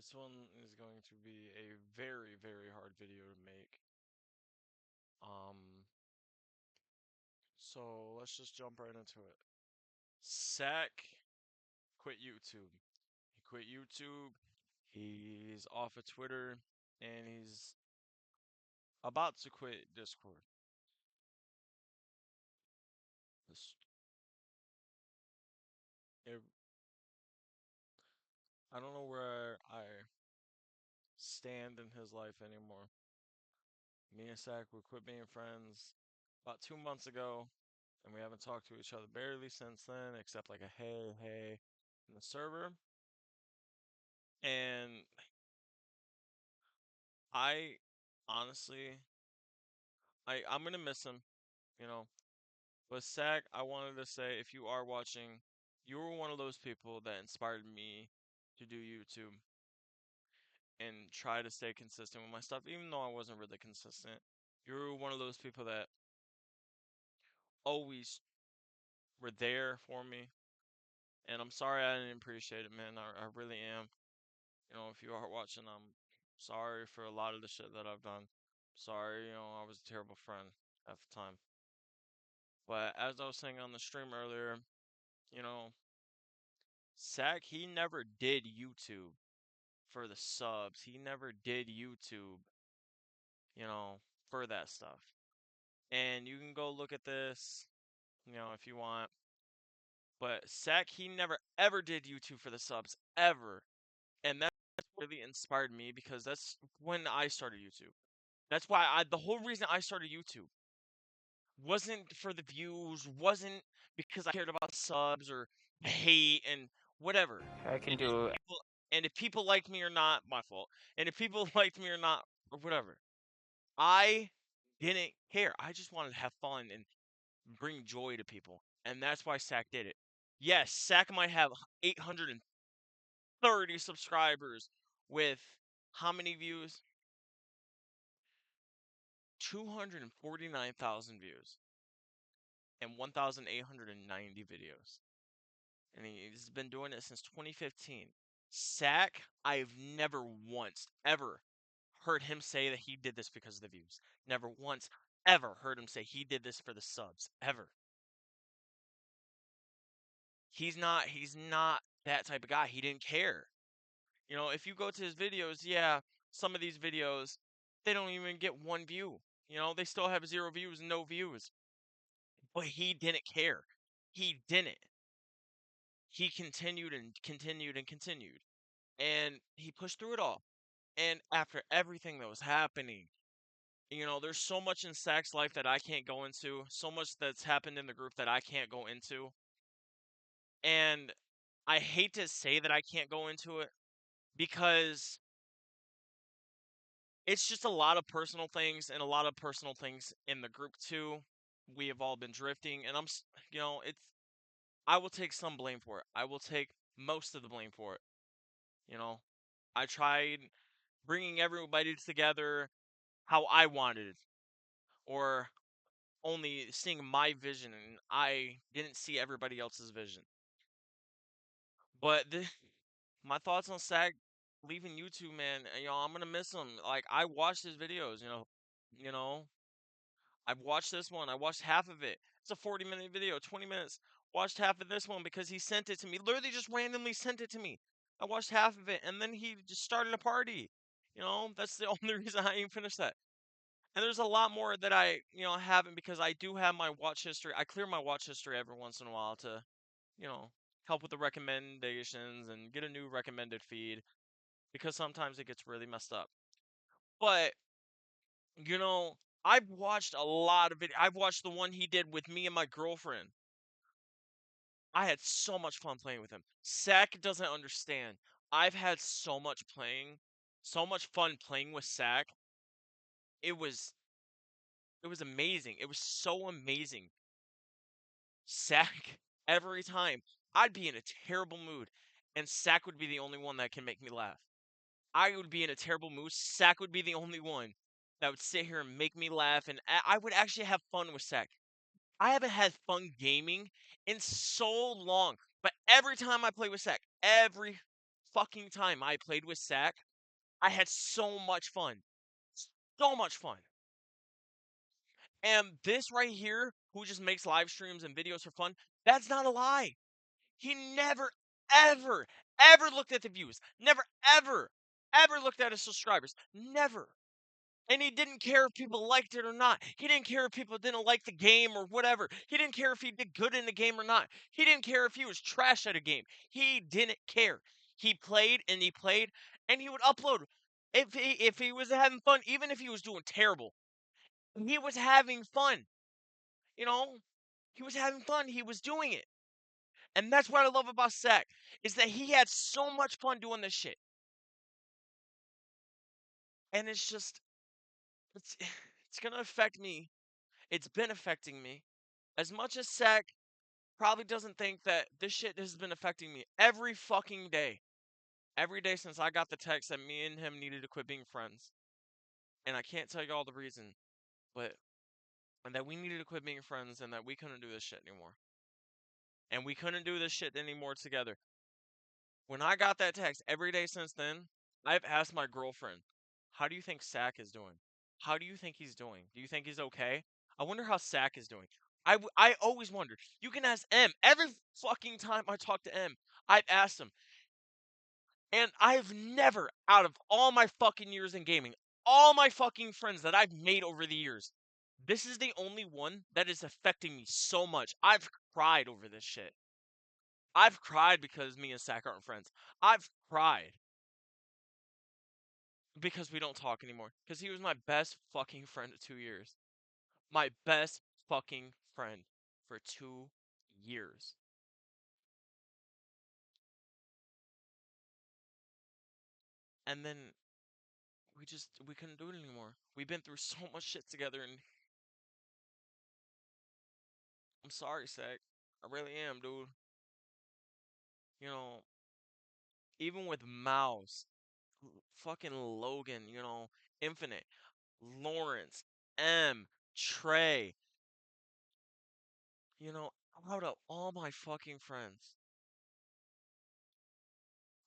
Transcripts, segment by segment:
This one is going to be a very, very hard video to make. So let's just jump right into it. Sack quit YouTube. He quit YouTube. He's off of Twitter, and he's about to quit Discord. This, it, I don't know where I stand in his life anymore. Me and Sack, we quit being friends about 2 months ago, and we haven't talked to each other barely since then, except like a hey, hey in the server. And I honestly, I'm gonna miss him, you know. But Sack, I wanted to say, if you are watching, you were one of those people that inspired me to do YouTube and try to stay consistent with my stuff, even though I wasn't really consistent. You were one of those people that always were there for me, and I'm sorry I didn't appreciate it, man. I really am. You know, if you are watching, I'm sorry for a lot of the shit that I've done. Sorry, I was a terrible friend at the time. But as I was saying on the stream earlier, you know, Sack, he never did YouTube for the subs. He never did YouTube, you know, for that stuff. And you can go look at this, if you want. But Sack, he never ever did YouTube for the subs, ever. And that really inspired me because that's when I started YouTube. That's why the whole reason I started YouTube wasn't for the views, wasn't because I cared about subs or hate and whatever. I can do. People, and if people liked me or not, my fault. And if people liked me or not, or whatever, I didn't care. I just wanted to have fun and bring joy to people, and that's why Sack did it. Yes, Sack might have 830 subscribers with how many views? 249,000 views and 1,890 videos. And he's been doing it since 2015. Sack, I've never once, ever heard him say that he did this because of the views. Never once, ever heard him say he did this for the subs. Ever. He's not that type of guy. He didn't care. If you go to his videos, yeah, some of these videos, they don't even get one view. They still have 0 views, no views. But he didn't care. He didn't. He continued and continued and continued. And he pushed through it all. And after everything that was happening, there's so much in Sack's life that I can't go into, so much that's happened in the group that I can't go into. And I hate to say that I can't go into it because it's just a lot of personal things and a lot of personal things in the group too. We have all been drifting, and it's I will take some blame for it. I will take most of the blame for it. You know, I tried bringing everybody together how I wanted it, or only seeing my vision, and I didn't see everybody else's vision. But my thoughts on Sag leaving YouTube, man. I'm gonna miss him. Like I watched his videos. You know, I've watched this one. I watched half of it. It's a 40-minute video, 20 minutes. Watched half of this one because he sent it to me. Literally just randomly sent it to me. I watched half of it, and then he just started a party. That's the only reason I even finished that. And there's a lot more that I, haven't because I do have my watch history. I clear my watch history every once in a while to, you know, help with the recommendations and get a new recommended feed because sometimes it gets really messed up. But, you know, I've watched a lot of it. I've watched the one he did with me and my girlfriend. I had so much fun playing with him. Sack doesn't understand. I've had so much fun playing with Sack. It was it was amazing. It was so amazing. Sack, every time I'd be in a terrible mood, and Sack would be the only one that can make me laugh. I would be in a terrible mood. Sack would be the only one that would sit here and make me laugh, and I would actually have fun with Sack. I haven't had fun gaming in so long, but every time I play with Sack, every fucking time I played with Sack, I had so much fun. So much fun. And this right here, who just makes live streams and videos for fun, that's not a lie. He never, ever, ever looked at the views. Never, ever, ever looked at his subscribers. Never. And he didn't care if people liked it or not. He didn't care if people didn't like the game or whatever. He didn't care if he did good in the game or not. He didn't care if he was trash at a game. He didn't care. He played and he played and he would upload. If he was having fun, even if he was doing terrible, he was having fun. You know, he was having fun. He was doing it. And that's what I love about Sack, is that he had so much fun doing this shit. And it's just, it's, it's gonna affect me. It's been affecting me. As much as Sack probably doesn't think that this shit has been affecting me every fucking day. Every day since I got the text that me and him needed to quit being friends. And I can't tell you all the reason, but and that we needed to quit being friends and that we couldn't do this shit anymore. And we couldn't do this shit anymore together. When I got that text every day since then, I've asked my girlfriend, how do you think Sack is doing? How do you think he's doing? Do you think he's okay? I wonder how Sack is doing. I always wondered. You can ask M. Every fucking time I talk to M, I've asked him. And I've never, out of all my fucking years in gaming, all my fucking friends that I've made over the years, this is the only one that is affecting me so much. I've cried over this shit. I've cried because me and Sack aren't friends. I've cried because we don't talk anymore. Because he was my best fucking friend of 2 years. My best fucking friend for 2 years. And then we couldn't do it anymore. We've been through so much shit together, and I'm sorry, Sack. I really am, dude. You know, even with Mouse, fucking Logan, Infinite, Lawrence, M, Trey, you know, out of all my fucking friends,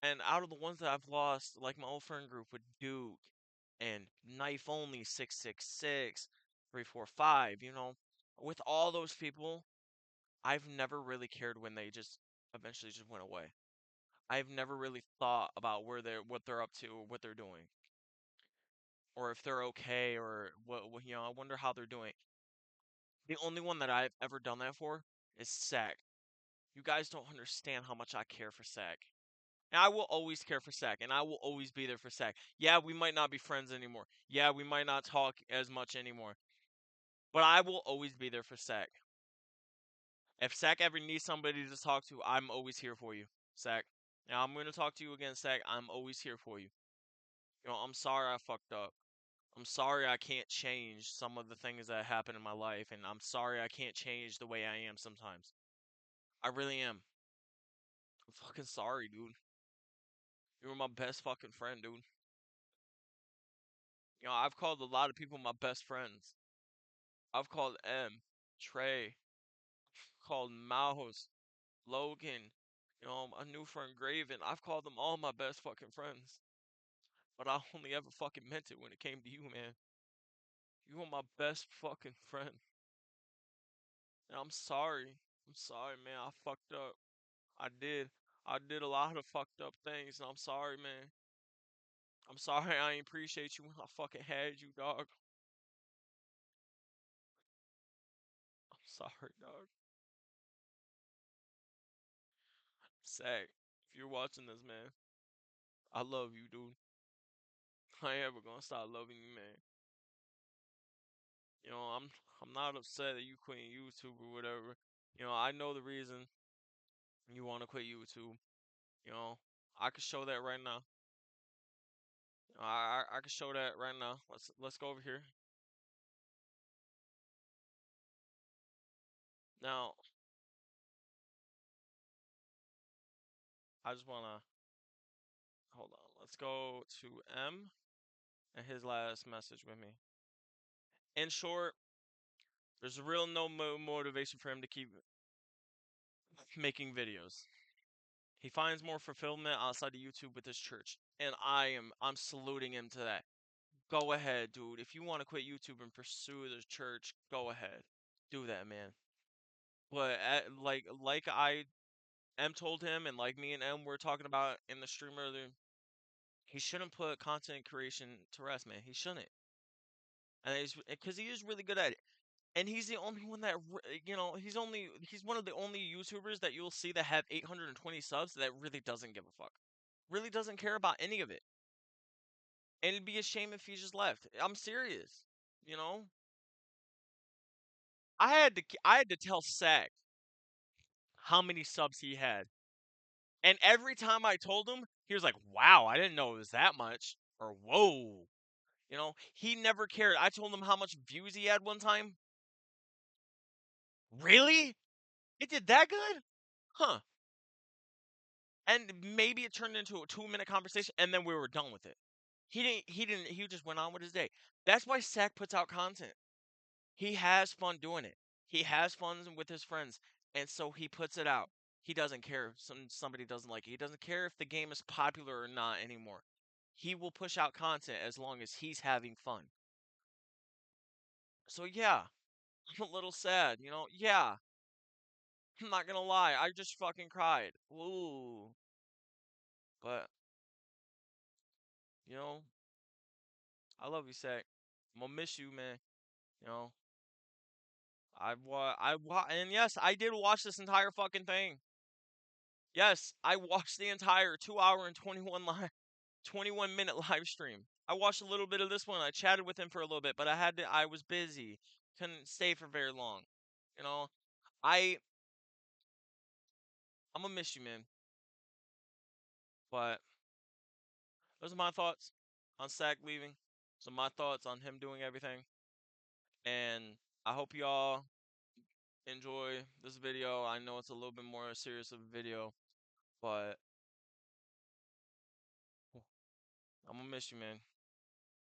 and out of the ones that I've lost, like my old friend group with Duke and Knife Only 666, 345, with all those people, I've never really cared when they just eventually just went away. I've never really thought about what they're up to, or what they're doing, or if they're okay, or I wonder how they're doing. The only one that I've ever done that for is Sack. You guys don't understand how much I care for Sack. And I will always care for Sack, and I will always be there for Sack. Yeah, we might not be friends anymore. Yeah, we might not talk as much anymore. But I will always be there for Sack. If Sack ever needs somebody to talk to, I'm always here for you, Sack. Now I'm gonna talk to you again, Sack. I'm always here for you. I'm sorry I fucked up. I'm sorry I can't change some of the things that happen in my life, and I'm sorry I can't change the way I am sometimes. I really am. I'm fucking sorry, dude. You were my best fucking friend, dude. I've called a lot of people my best friends. I've called M, Trey, called Mouse, Logan, a new friend Graven. I've called them all my best fucking friends. But I only ever fucking meant it when it came to you, man. You were my best fucking friend. And I'm sorry. I'm sorry, man. I fucked up. I did. I did a lot of fucked up things, and I'm sorry, man. I'm sorry I ain't appreciate you when I fucking had you, dog. I'm sorry, dog. Zach, if you're watching this, man, I love you, dude. I ain't ever gonna stop loving you, man. I'm not upset that you quit YouTube or whatever. I know the reason you want to quit YouTube. You know, I could show that right now. I could show that right now. Let's go over here. Now, I just wanna hold on. Let's go to M and his last message with me. In short, there's real no motivation for him to keep making videos. He finds more fulfillment outside of YouTube with his church, and I'm saluting him to that. Go ahead, dude. If you want to quit YouTube and pursue the church, go ahead. Do that, man. But like I M told him, and like me and M were talking about in the stream earlier, he shouldn't put content creation to rest, man. He shouldn't, and he's because he is really good at it. And he's the only one that he's one of the only YouTubers that you'll see that have 820 subs that really doesn't give a fuck, really doesn't care about any of it. And it'd be a shame if he just left. I'm serious, you know. I had to tell Sack how many subs he had. And every time I told him, he was like, "Wow, I didn't know it was that much." Or, "Whoa." He never cared. I told him how much views he had one time. Really? It did that good? Huh. And maybe it turned into a 2-minute conversation and then we were done with it. He just went on with his day. That's why Sack puts out content. He has fun doing it. He has fun with his friends, and so he puts it out. He doesn't care if somebody doesn't like it. He doesn't care if the game is popular or not anymore. He will push out content as long as he's having fun. So yeah, I'm a little sad, Yeah, I'm not gonna lie. I just fucking cried. Ooh, but you know, I love you, Sack. I'm gonna miss you, man. You know, and yes, I did watch this entire fucking thing. Yes, I watched the entire 2 hour and 21-minute live stream. I watched a little bit of this one. I chatted with him for a little bit, but I was busy. Couldn't stay for very long. You know, I I'm gonna miss you, man. But those are my thoughts on Sack leaving. So my thoughts on him doing everything. And I hope y'all enjoy this video. I know it's a little bit more serious of a video, but I'm gonna miss you, man.